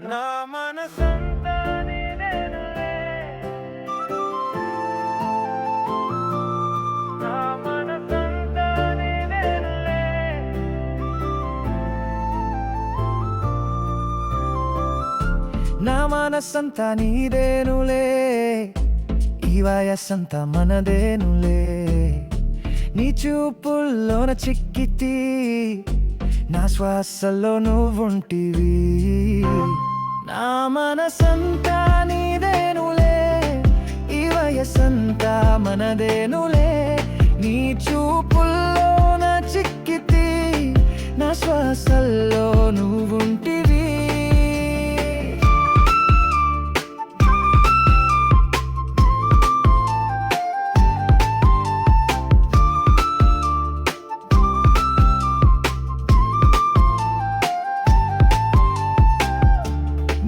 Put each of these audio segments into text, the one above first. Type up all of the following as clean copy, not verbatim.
నా మనసంతా నీదేనులే, నా మనసంతా నీదేనులే. నా మనసంతా నీదేనులే, ఈ వయస్సంతా మనదేనులే. నీ చూపుల్లోన చిక్కితి, నా శ్వాసలో నువ్వుంటివి. నా మనసంతా నీదేనులే, ఈ వయస్సంతా మనదేనులే. నీ చూపుల్లోన చిక్కితి, నా శ్వాసల్లో నువ్వుంటివి.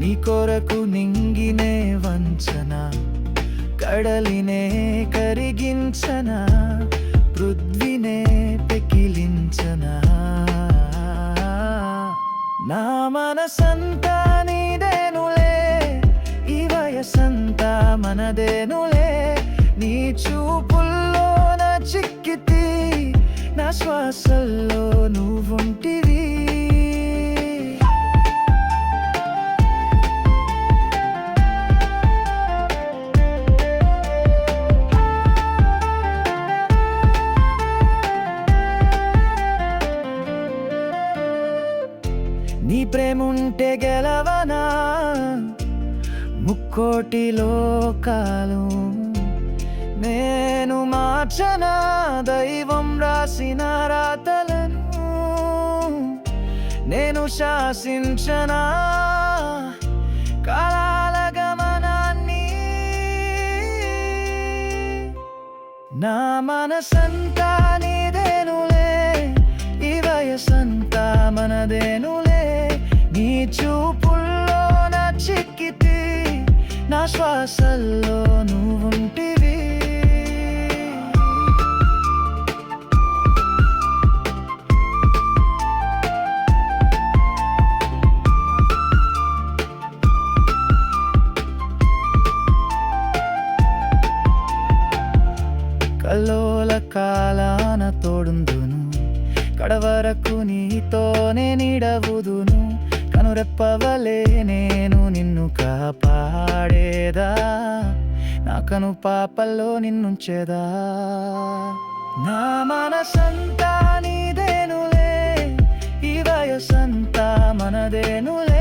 నీ కొరకు నింగినే వంచన, కడలినే కరిగించన, పృథ్వినే పెకిలించన. నా మనసంతా నీదేనులే, ఈ వయసంతా మనదేనులే. నీ చూపుల్లోన చిక్కితి, నా శ్వాసల్లో నువ్వుంటివి. నీ ప్రేముంటే గెలవనా ముక్కోటి లోకాలు. నేను మార్చనా దైవం రాసిన రాతలను. నేను శాసించనా కాలాల గమనాన్ని. నా మనసంతా నీదేనులే, ఈ వయసంతా మనదేనులే. నీ చూపుల్లోన చిక్కితి, నా శ్వాసల్లో నువ్వుంటివి. కల్లోల కాలాన తోడుందును, కడవరకు నీతోనే నీడవుదును. కనురెప్పవలే నేను నిన్ను కాపాడేదా, నా కను పాపల్లో నిన్నుంచేదా. నా మనసంతా నీదేనులే, ఈ వయసంతా మనదేనులే.